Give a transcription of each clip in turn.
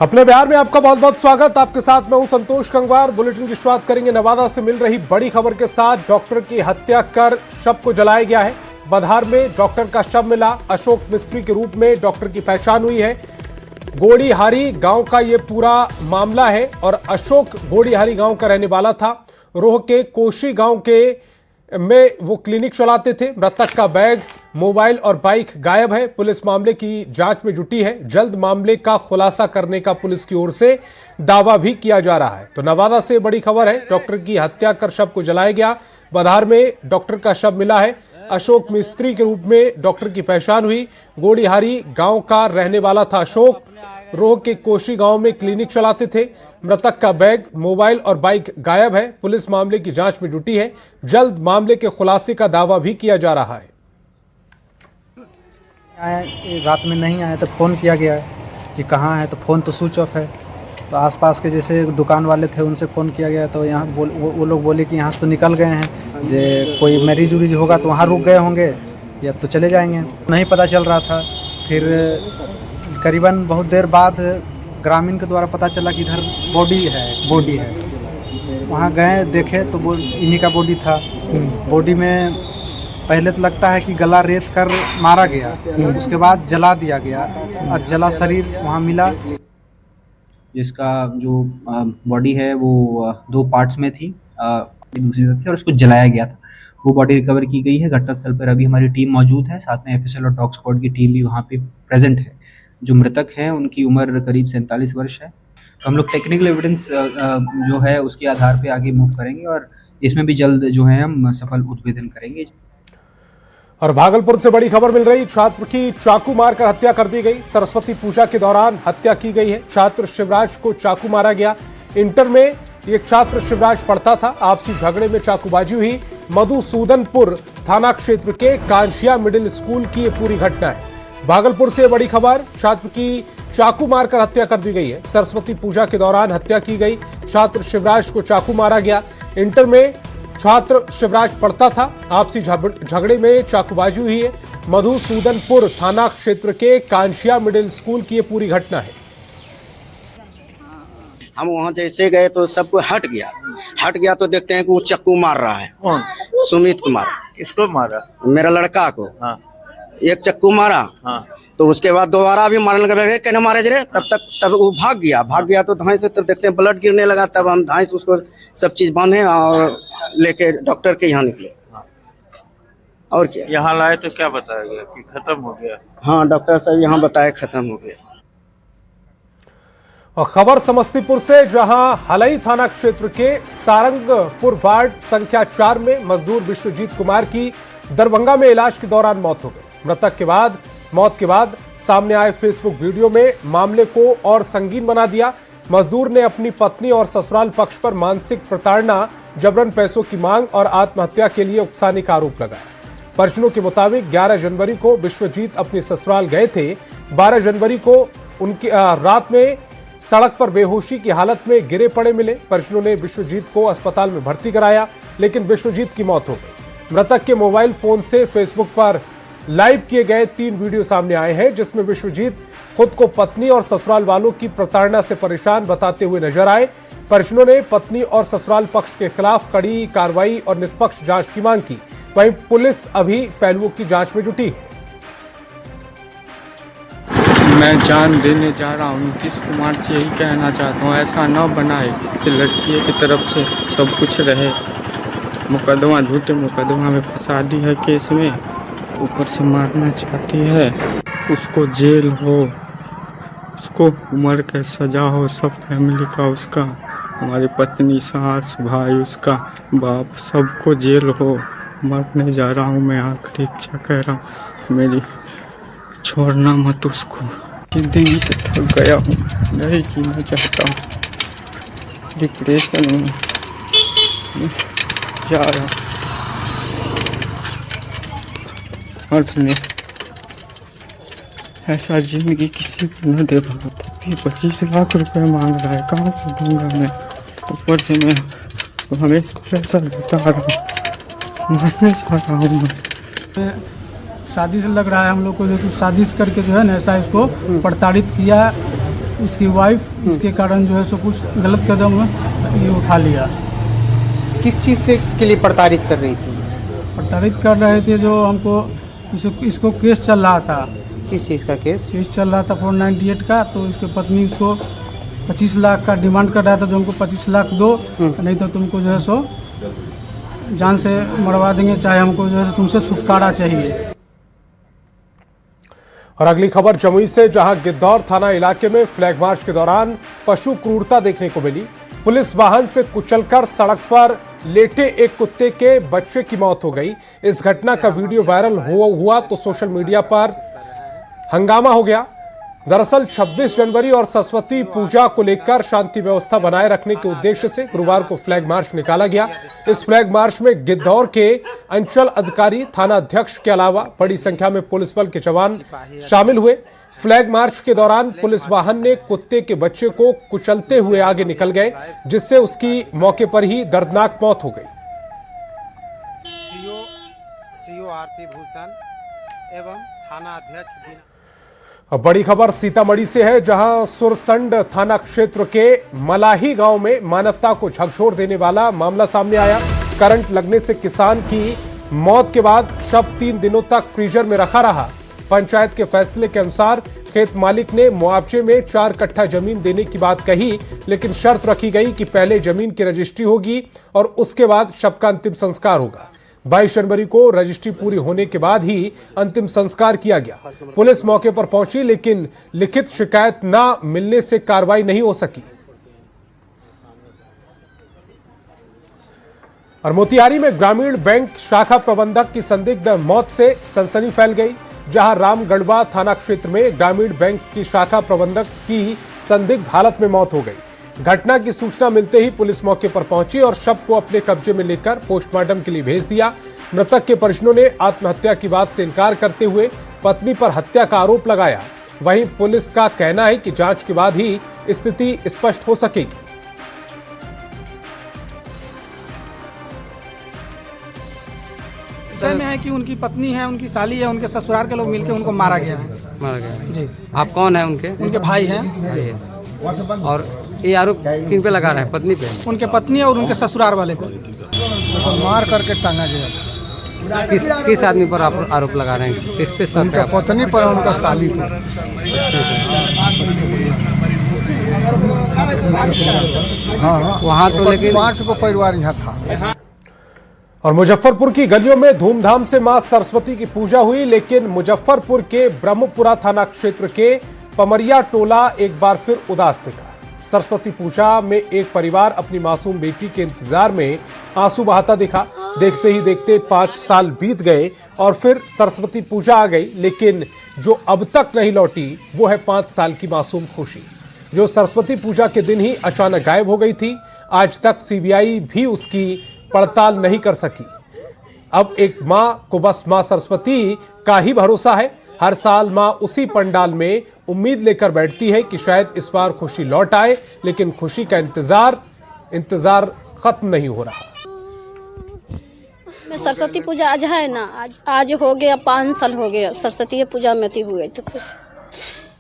अपने बिहार में आपका बहुत बहुत स्वागत। आपके साथ मैं हूं संतोष गंगवार। बुलेटिन की शुरुआत करेंगे नवादा से मिल रही बड़ी खबर के साथ। डॉक्टर की हत्या कर शव को जलाया गया है। बधार में डॉक्टर का शव मिला। अशोक मिस्त्री के रूप में डॉक्टर की पहचान हुई है। गोड़ीहारी गांव का ये पूरा मामला है और अशोक गोड़ीहारी गांव का रहने वाला था। रोह के कोशी गांव में वो क्लिनिक चलाते थे। मृतक का बैग, मोबाइल और बाइक गायब है। पुलिस मामले की जांच में जुटी है। जल्द मामले का खुलासा करने का पुलिस की ओर से दावा भी किया जा रहा है। तो नवादा से बड़ी खबर है, डॉक्टर की हत्या कर शव को जलाया गया। बधार में डॉक्टर का शव मिला है। अशोक मिस्त्री के रूप में डॉक्टर की पहचान हुई। गोड़ीहारी गांव का रहने वाला था अशोक। रोह के कोशी गांव में क्लिनिक चलाते थे। मृतक का बैग, मोबाइल और बाइक गायब है। पुलिस मामले की जांच में जुटी है। जल्द मामले के खुलासे का दावा भी किया जा रहा है। रात में नहीं आए तो फ़ोन किया गया है कि कहाँ है, तो फ़ोन तो स्विच ऑफ है। तो आसपास के जैसे दुकान वाले थे उनसे फ़ोन किया गया तो यहाँ वो लोग बोले कि यहाँ से तो निकल गए हैं, जे कोई मैरिज उरीज होगा तो वहाँ रुक गए होंगे या तो चले जाएंगे। नहीं पता चल रहा था। फिर करीबन बहुत देर बाद ग्रामीण के द्वारा पता चला कि इधर बॉडी है। वहाँ गए, देखे तो वो इन्हीं का बॉडी था। बॉडी में पहले तो लगता है कि गला रेत कर मारा गया, उसके बाद जला दिया गया और जला शरीर वहाँ मिला। जिसका जो बॉडी है वो दो पार्ट्स में थी, दूसरी तरफ थी और उसको जलाया गया था। वो बॉडी रिकवर की गई है। घटनास्थल पर अभी हमारी टीम मौजूद है, साथ में एफएसएल और डॉग स्क्वाड की टीम भी वहाँ पे प्रेजेंट है। जो मृतक हैं उनकी उम्र करीब 47 वर्ष है। तो हम लोग टेक्निकल एविडेंस जो है उसके आधार पे आगे मूव करेंगे और इसमें भी जल्द जो है हम सफल उद्भेदन करेंगे। और भागलपुर से बड़ी खबर मिल रही, छात्र की चाकू मारकर हत्या कर दी गई। सरस्वती पूजा के दौरान हत्या की गई है। छात्र शिवराज को चाकू मारा गया। इंटर में ये छात्र शिवराज पढ़ता था। आपसी झगड़े में चाकूबाजी हुई। मधुसूदनपुर थाना क्षेत्र के कांशिया मिडिल स्कूल की ये पूरी घटना है। भागलपुर से बड़ी खबर, छात्र की चाकू मारकर हत्या कर दी गई है। सरस्वती पूजा के दौरान हत्या की गई। छात्र शिवराज को चाकू मारा गया। इंटर में छात्र शिवराज पढ़ता था। आपसी झगड़े में चाकूबाजी हुई है। मधुसूदनपुर थाना क्षेत्र के कांशिया मिडिल स्कूल की ये पूरी घटना है। हम वहाँ जैसे गए तो सबको हट गया तो देखते हैं कि वो चक्कू मार रहा है। कौन? सुमित कुमार। किसको मारा? मेरा लड़का को। हाँ। एक चक्कू मारा। हाँ। तो उसके बाद दोबारा भी मारने लगे, कहने मारे जरे। तब वो भाग गया तो धाई से तब देखते हैं ब्लड गिरने लगा। तब हम धाई से उसको सब चीज बांधे और लेके डॉक्टर के यहाँ निकले। और क्या यहाँ लाए तो क्या बताया गया कि खत्म हो गया? हाँ, डॉक्टर साहब यहाँ बताए खत्म हो गया। और खबर समस्तीपुर से, जहां हलई थाना क्षेत्र के सारंगपुर वार्ड संख्या 4 में मजदूर विश्वजीत कुमार की दरभंगा में इलाज के दौरान मौत हो गई। मौत के बाद सामने आए फेसबुक वीडियो में मामले को और संगीन बना दिया। मजदूर ने अपनी पत्नी और ससुराल पक्ष पर मानसिक प्रताड़ना, जबरन पैसों की मांग और आत्महत्या के लिए उकसाने का आरोप लगाया। परिजनों के मुताबिक 11 जनवरी को विश्वजीत अपनी ससुराल गए थे। 12 जनवरी को उनकी रात में सड़क पर बेहोशी की हालत में गिरे पड़े मिले। परिजनों ने विश्वजीत को अस्पताल में भर्ती कराया, लेकिन विश्वजीत की मौत हो गई। मृतक के मोबाइल फोन से फेसबुक पर लाइव किए गए 3 वीडियो सामने आए हैं, जिसमें विश्वजीत खुद को पत्नी और ससुराल वालों की प्रताड़ना से परेशान बताते हुए नजर आए। परिजनों ने पत्नी और ससुराल पक्ष के खिलाफ कड़ी कार्रवाई और निष्पक्ष जांच की मांग की। वहीं पुलिस अभी पहलुओं की जांच में जुटी है। मैं जान देने जा रहा हूँ। नीतीश कुमार से यही कहना चाहता हूँ, ऐसा न बनाए कि लड़की की तरफ से सब कुछ रहे। मुकदमा झूठे मुकदमा में फंसा दी है केस में, ऊपर से मारना चाहती है। उसको जेल हो, उसको उम्र का सजा हो, सब फैमिली का, उसका, हमारी पत्नी, सास, भाई, उसका बाप, सबको जेल हो। मरने जा रहा हूँ मैं, आखिरी इच्छा कह रहा हूँ मेरी, छोड़ना मत उसको। जिंदगी से थक गया हूँ, नहीं जीना चाहता हूँ। डिप्रेशन में जा रहा हूँ। अर्थ ने ऐसा जिंदगी किसी को न दे भगत। 25 लाख रुपए मांग रहा है, कहाँ से दूंगा मैं? ऊपर से मैं हमेशा पैसा बता रहा हूँ, मरने जा रहा हूँ मैं। शादी से लग रहा है हम लोग को, जो कुछ साजिश करके जो है ना ऐसा इसको प्रताड़ित किया इसकी वाइफ, इसके कारण जो है सो कुछ गलत कदम ये उठा लिया। किस चीज़ से के लिए प्रताड़ित कर रही थी? प्रताड़ित कर रहे थे जो हमको इसको केस चल रहा था। किस चीज़ का केस? केस चल रहा था 498 का, तो इसके पत्नी उसको 25 लाख का डिमांड कर रहा था, जो हमको 25 लाख दो, नहीं तो तुमको जो है सो जान से मरवा देंगे, चाहे हमको जो है तुमसे छुटकारा चाहिए। और अगली खबर जमुई से, जहां गिद्धौर थाना इलाके में फ्लैग मार्च के दौरान पशु क्रूरता देखने को मिली। पुलिस वाहन से कुचलकर सड़क पर लेटे एक कुत्ते के बच्चे की मौत हो गई। इस घटना का वीडियो वायरल हुआ तो सोशल मीडिया पर हंगामा हो गया। दरअसल 26 जनवरी और सरस्वती पूजा को लेकर शांति व्यवस्था बनाए रखने के उद्देश्य से गुरुवार को फ्लैग मार्च निकाला गया। इस फ्लैग मार्च में गिद्धौर के अंचल अधिकारी, थाना अध्यक्ष के अलावा बड़ी संख्या में पुलिस बल के जवान शामिल हुए। फ्लैग मार्च के दौरान पुलिस वाहन ने कुत्ते के बच्चे को कुचलते हुए आगे निकल गए, जिससे उसकी मौके पर ही दर्दनाक मौत हो गई। सीओ आरती भूषण एवं थाना अध्यक्ष। अब बड़ी खबर सीतामढ़ी से है, जहां सुरसंड थाना क्षेत्र के मलाही गांव में मानवता को झकझोर देने वाला मामला सामने आया। करंट लगने से किसान की मौत के बाद शव 3 दिनों तक फ्रीजर में रखा रहा। पंचायत के फैसले के अनुसार खेत मालिक ने मुआवजे में 4 कट्ठा जमीन देने की बात कही, लेकिन शर्त रखी गई कि पहले जमीन की रजिस्ट्री होगी और उसके बाद शव का अंतिम संस्कार होगा। 22 जनवरी को रजिस्ट्री पूरी होने के बाद ही अंतिम संस्कार किया गया। पुलिस मौके पर पहुंची, लेकिन लिखित शिकायत न मिलने से कार्रवाई नहीं हो सकी। और मोतिहारी में ग्रामीण बैंक शाखा प्रबंधक की संदिग्ध मौत से सनसनी फैल गई, जहां रामगढ़वा थाना क्षेत्र में ग्रामीण बैंक की शाखा प्रबंधक की संदिग्ध हालत में मौत हो गई। घटना की सूचना मिलते ही पुलिस मौके पर पहुंची और शव को अपने कब्जे में लेकर पोस्टमार्टम के लिए भेज दिया। मृतक के परिजनों ने आत्महत्या की बात से इनकार करते हुए पत्नी पर हत्या का आरोप लगाया। वहीं पुलिस का कहना है कि जांच के बाद ही स्थिति स्पष्ट हो सकेगी। विषय में है कि उनकी पत्नी है, उनकी साली है, उनके ससुराल के लोग मिलकर उनको मारा गया है। मारा गया जी। आप कौन है उनके? उनके भाई हैं। भाई है। और ये आरोप किन पे लगा रहे हैं? पत्नी पे? उनके पत्नी और उनके ससुराल वाले पे मार करके टांगा गया। किस आदमी पर आप आरोप लगा रहे हैं? किस पे शक है? पत्नी पर, उनका साली पर। वहाँ तो लेकिन 5 को परिवार यहाँ था। और मुजफ्फरपुर की गलियों में धूमधाम से मां सरस्वती की पूजा हुई, लेकिन मुजफ्फरपुर के ब्रह्मपुरा थाना क्षेत्र के पमरिया टोला एक बार फिर उदास दिखा। सरस्वती पूजा में एक परिवार अपनी मासूम बेटी के इंतजार में आंसू बहाता दिखा। देखते ही देखते 5 साल बीत गए और फिर सरस्वती पूजा आ गई, लेकिन जो अब तक नहीं लौटी वो है 5 साल की मासूम खुशी, जो सरस्वती पूजा के दिन ही अचानक गायब हो गई थी। आज तक सीबीआई भी उसकी पड़ताल नहीं कर सकी। अब एक मां को बस मां सरस्वती का ही भरोसा है। हर साल मां उसी पंडाल में उम्मीद लेकर बैठती है कि शायद इस बार खुशी लौट आए, लेकिन खुशी का इंतजार खत्म नहीं हो रहा। सरस्वती पूजा आज है ना, आज हो गया 5 साल हो गया सरस्वती पूजा में थी हुए तो खुश।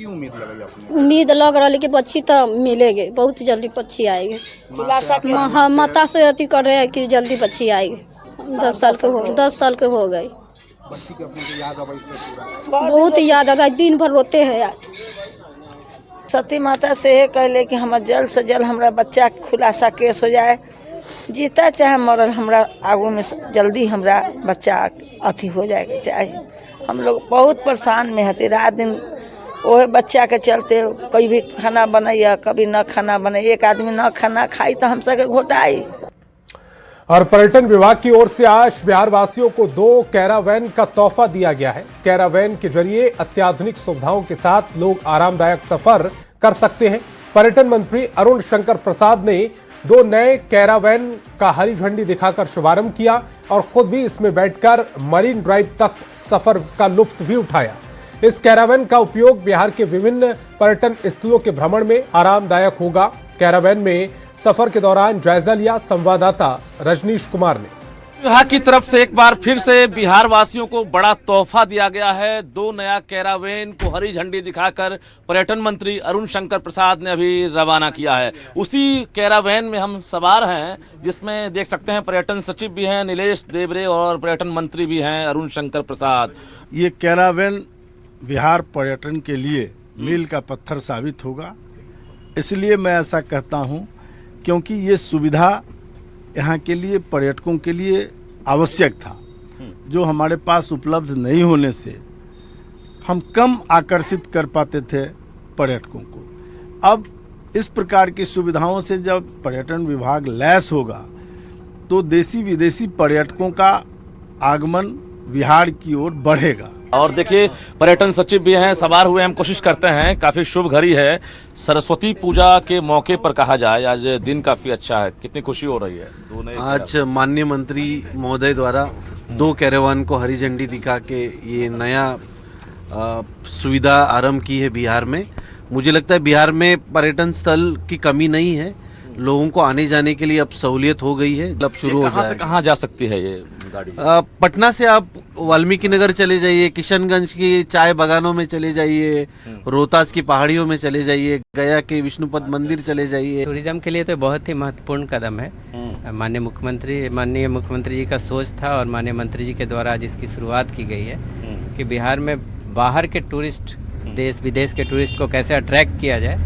उम्मीद लग रहा कि बच्ची तो मिलेगी, बहुत जल्दी बच्ची आएगी। माता से अति कर रहे हैं कि जल्दी बच्ची आएगी। 10 साल के हो गए। बहुत याद आता है, दिन भर रोते हैं यार। सती माता से ये कहले कि हमार जल्द से जल्द हमारा बच्चा खुलासा केस हो जाए, जीता चाहे मरल, हमरा आगू में जल्दी हमरा बच्चा अथी हो जाएगा चाहिए। हम लोग बहुत परेशान में हते, रात दिन वो बच्चा के चलते कोई भी खाना बनाइए, कभी न खाना बनाए। एक आदमी न खाना खाई तो हम सबके घोटाई। और पर्यटन विभाग की ओर से आज बिहार वासियों को 2 कैरावैन का तोहफा दिया गया है। कैरावैन के जरिए अत्याधुनिक सुविधाओं के साथ लोग आरामदायक सफर कर सकते हैं। पर्यटन मंत्री अरुण शंकर प्रसाद ने 2 नए कैरावैन का हरी झंडी दिखाकर शुभारंभ किया और खुद भी इसमें बैठकर मरीन ड्राइव तक सफर का लुत्फ भी उठाया। इस कैरावैन का उपयोग बिहार के विभिन्न पर्यटन स्थलों के भ्रमण में आरामदायक होगा। कैरावैन में सफर के दौरान जायजा लिया संवाददाता रजनीश कुमार ने। विभाग की तरफ से एक बार फिर से बिहार वासियों को बड़ा तोहफा दिया गया है। 2 नया कैरावेन को हरी झंडी दिखाकर पर्यटन मंत्री अरुण शंकर प्रसाद ने अभी रवाना किया है। उसी कैरावेन में हम सवार हैं, जिसमें देख सकते हैं पर्यटन सचिव भी हैं नीलेश देवरे और पर्यटन मंत्री भी हैं अरुण शंकर प्रसाद। ये कैरावेन बिहार पर्यटन के लिए मील का पत्थर साबित होगा, इसलिए मैं ऐसा कहता हूँ क्योंकि ये सुविधा यहाँ के लिए पर्यटकों के लिए आवश्यक था, जो हमारे पास उपलब्ध नहीं होने से हम कम आकर्षित कर पाते थे पर्यटकों को। अब इस प्रकार की सुविधाओं से जब पर्यटन विभाग लैस होगा तो देसी विदेशी पर्यटकों का आगमन बिहार की ओर बढ़ेगा। और देखिए पर्यटन सचिव भी हैं, सवार हुए हम कोशिश करते हैं। काफ़ी शुभ घड़ी है, सरस्वती पूजा के मौके पर कहा जाए, आज दिन काफ़ी अच्छा है। कितनी खुशी हो रही है? आज माननीय मंत्री महोदय द्वारा 2 कैरावान को हरी झंडी दिखा के ये नया सुविधा आरंभ की है बिहार में। मुझे लगता है बिहार में पर्यटन स्थल की कमी नहीं है, लोगों को आने जाने के लिए अब सहूलियत हो गई है। अब शुरू हो जाए। कहाँ से कहाँ जा सकती है ये गाड़ी? पटना से आप वाल्मीकि नगर चले जाइए, किशनगंज की चाय बागानों में चले जाइए, रोहतास की पहाड़ियों में चले जाइए, गया के विष्णुपद मंदिर चले जाइए। टूरिज्म के लिए तो बहुत ही महत्वपूर्ण कदम है। माननीय मुख्यमंत्री जी का सोच था और माननीय मंत्री जी के द्वारा आज इसकी शुरुआत की गई है कि बिहार में बाहर के टूरिस्ट, देश विदेश के टूरिस्ट को कैसे अट्रैक्ट किया जाए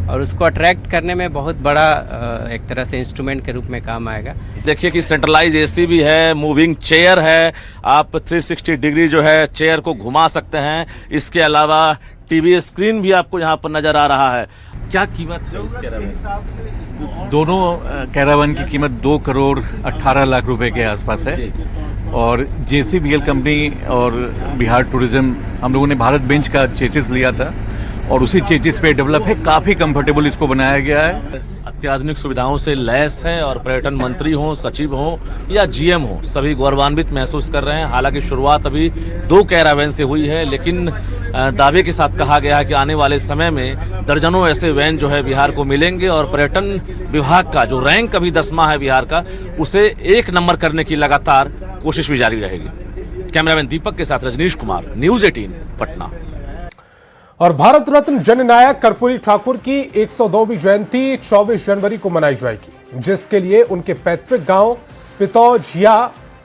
और उसको अट्रैक्ट करने में बहुत बड़ा एक तरह से इंस्ट्रूमेंट के रूप में काम आएगा। देखिए कि सेंट्रलाइज एसी भी है, मूविंग चेयर है, आप 360 डिग्री जो है चेयर को घुमा सकते हैं। इसके अलावा टीवी स्क्रीन भी आपको यहाँ पर नज़र आ रहा है। क्या कीमत है इस कैरावन? दोनों कैरावन की कीमत 2 करोड़ 18 लाख रुपए के आसपास है और JCBL कंपनी और बिहार टूरिज्म, हम लोगों ने भारत बेंच का चेचिस लिया था और उसी चेचिस पे डेवलप है। काफ़ी कंफर्टेबल इसको बनाया गया है। अत्याधुनिक सुविधाओं से लैस है और पर्यटन मंत्री हों, सचिव हों या GM हों, सभी गौरवान्वित महसूस कर रहे हैं। हालांकि शुरुआत अभी 2 कैरावैन से हुई है, लेकिन दावे के साथ कहा गया है कि आने वाले समय में दर्जनों ऐसे वैन जो है बिहार को मिलेंगे और पर्यटन विभाग का जो रैंक अभी 10वां है बिहार का, उसे 1 नंबर करने की लगातार कोशिश भी जारी रहेगी। कैमरामैन दीपक के साथ रजनीश कुमार, न्यूज़ 18 पटना। और भारत रत्न जननायक कर्पूरी ठाकुर की 102वीं जयंती 24 जनवरी को मनाई जाएगी, जिसके लिए उनके पैतृक गांव पितौझिया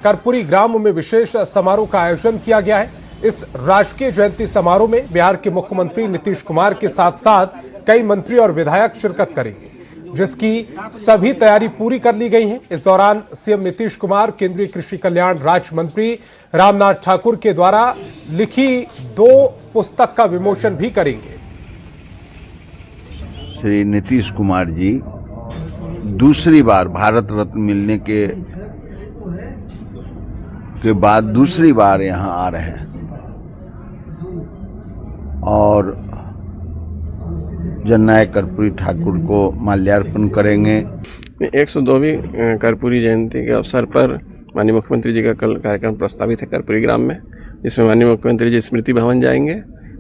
कर्पूरी ग्राम में विशेष समारोह का आयोजन किया गया है। इस राजकीय जयंती समारोह में बिहार के मुख्यमंत्री नीतीश कुमार के साथ साथ कई मंत्री और विधायक शिरकत करेंगे, जिसकी सभी तैयारी पूरी कर ली गई है। इस दौरान सीएम नीतीश कुमार केंद्रीय कृषि कल्याण राज्य मंत्री रामनाथ ठाकुर के द्वारा लिखी 2 पुस्तक का विमोचन भी करेंगे। श्री नीतीश कुमार जी दूसरी बार भारत रत्न मिलने के बाद दूसरी बार यहाँ आ रहे हैं और जननायक कर्पूरी ठाकुर को माल्यार्पण करेंगे। 102वीं कर्पूरी जयंती के अवसर पर माननीय मुख्यमंत्री जी का कल कार्यक्रम प्रस्तावित है कर्पूरी ग्राम में, जिसमें माननीय मुख्यमंत्री जी स्मृति भवन जाएंगे।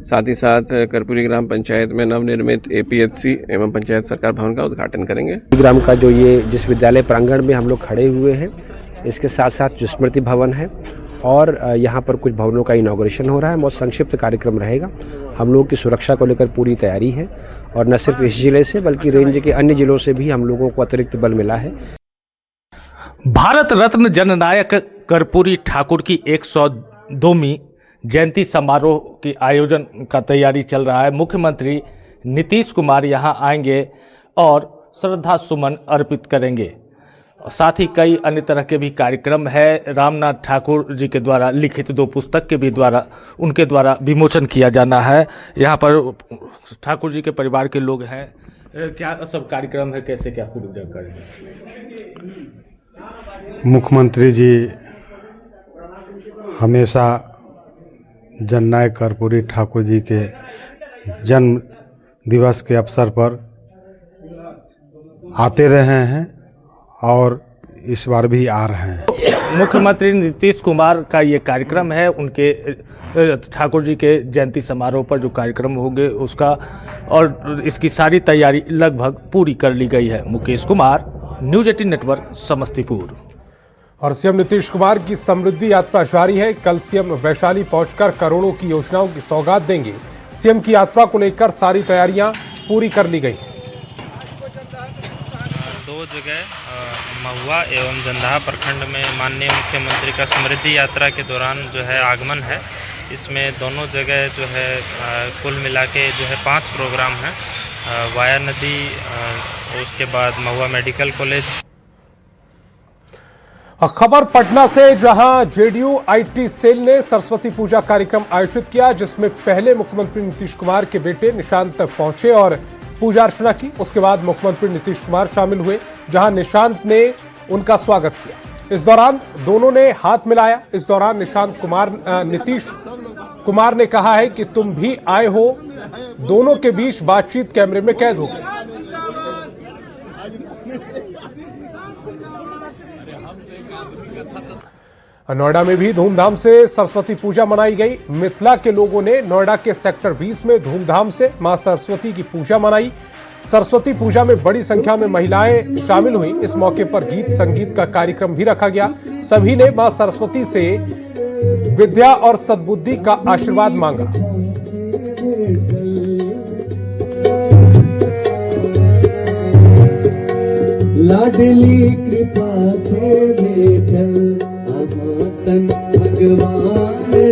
साथ ही साथ कर्पूरी ग्राम पंचायत में नवनिर्मित APHC एवं पंचायत सरकार भवन का उद्घाटन करेंगे। ग्राम का जो ये जिस विद्यालय प्रांगण में हम लोग खड़े हुए हैं, इसके साथ साथ जो स्मृति भवन है और यहाँ पर कुछ भवनों का इनॉग्रेशन हो रहा है। बहुत संक्षिप्त कार्यक्रम रहेगा। हम लोगों की सुरक्षा को लेकर पूरी तैयारी है और न सिर्फ इस जिले से बल्कि रेंज के अन्य जिलों से भी हम लोगों को अतिरिक्त बल मिला है। भारत रत्न जननायक कर्पूरी ठाकुर की 102वीं जयंती समारोह के आयोजन का तैयारी चल रहा है। मुख्यमंत्री नीतीश कुमार यहां आएंगे और श्रद्धा सुमन अर्पित करेंगे। साथ ही कई अन्य तरह के भी कार्यक्रम है। रामनाथ ठाकुर जी के द्वारा लिखित 2 पुस्तक के भी उनके द्वारा विमोचन किया जाना है। यहाँ पर ठाकुर जी के परिवार के लोग हैं। क्या सब कार्यक्रम है, कैसे क्या पूरी करेंगे? मुख्यमंत्री जी हमेशा जननायक कर्पूरी ठाकुर जी के जन्म दिवस के अवसर पर आते रहे हैं और इस बार भी आ रहे हैं। मुख्यमंत्री नीतीश कुमार का ये कार्यक्रम है, उनके ठाकुर जी के जयंती समारोह पर जो कार्यक्रम होंगे उसका, और इसकी सारी तैयारी लगभग पूरी कर ली गई है। Mukesh Kumar, news 18 network, Samastipur. और सीएम नीतीश कुमार की समृद्धि यात्रा जारी है। कल सीएम वैशाली पहुंचकर करोड़ों की योजनाओं की सौगात देंगे। सीएम की यात्रा को लेकर सारी तैयारियां पूरी कर ली गई हैं। दो जगह महुआ एवं जंदाहा प्रखंड में माननीय मुख्यमंत्री का समृद्धि यात्रा के दौरान जो है आगमन है। इसमें दोनों जगह जो है कुल मिला के जो है 5 प्रोग्राम हैं। वाया नदी, उसके बाद महुआ मेडिकल कॉलेज। खबर पटना से, जहां जेडीयू आईटी सेल ने सरस्वती पूजा कार्यक्रम आयोजित किया, जिसमें पहले मुख्यमंत्री नीतीश कुमार के बेटे निशांत तक पहुंचे और पूजा अर्चना की। उसके बाद मुख्यमंत्री नीतीश कुमार शामिल हुए, जहां निशांत ने उनका स्वागत किया। इस दौरान दोनों ने हाथ मिलाया। इस दौरान नीतीश कुमार ने कहा है कि तुम भी आए हो। दोनों के बीच बातचीत कैमरे में कैद हो गई। नोएडा में भी धूमधाम से सरस्वती पूजा मनाई गई। मिथिला के लोगों ने नोएडा के सेक्टर 20 में धूमधाम से मां सरस्वती की पूजा मनाई। सरस्वती पूजा में बड़ी संख्या में महिलाएं शामिल हुई। इस मौके पर गीत संगीत का कार्यक्रम भी रखा गया। सभी ने मां सरस्वती से विद्या और सद्बुद्धि का आशीर्वाद मांगा। लाडली कृपा से भगवान रे,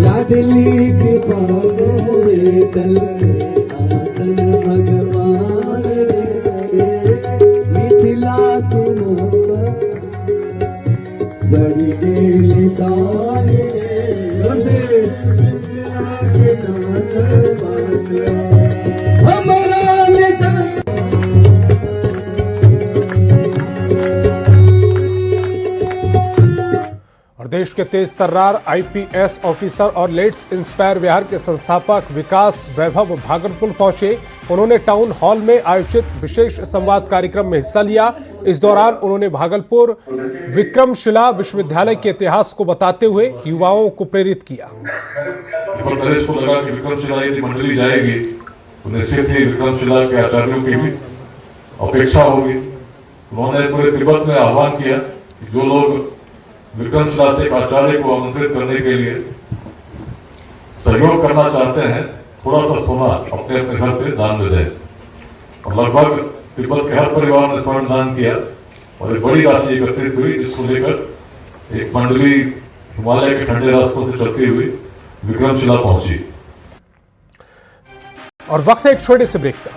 लाडली कृपा से भगवान रे, मिथिला तुम बड़ी निशान हमारा और देश के तेज तर्रार आईपीएस ऑफिसर और लेट्स इंस्पायर बिहार के संस्थापक विकास वैभव भागलपुर पहुंचे। उन्होंने टाउन हॉल में आयोजित विशेष संवाद कार्यक्रम में हिस्सा लिया। इस दौरान उन्होंने भागलपुर विक्रमशिला विश्वविद्यालय के इतिहास को बताते हुए युवाओं को प्रेरित किया। प्रदेश को लगा कि विक्रमशिला यदि मंडली जाएगी तो निश्चित ही विक्रमशिला के आचार्यों की भी अपेक्षा होगी। उन्होंने पूरे तिब्बत में आह्वान किया कि जो लोग विक्रमशिला से आचार्य को आमंत्रित करने के लिए सहयोग करना चाहते हैं, थोड़ा सा सोना अपने अपने घर से दान में दें। और लगभग तिब्बत के हर परिवार ने स्वर्ण दान किया और एक बड़ी राशि एकत्रित हुई, जिसको लेकर एक मंडली हिमालय के ठंडे रास्तों से चलती हुई विक्रमशिला पहुंची। और वक्त है एक छोटे से ब्रेक का।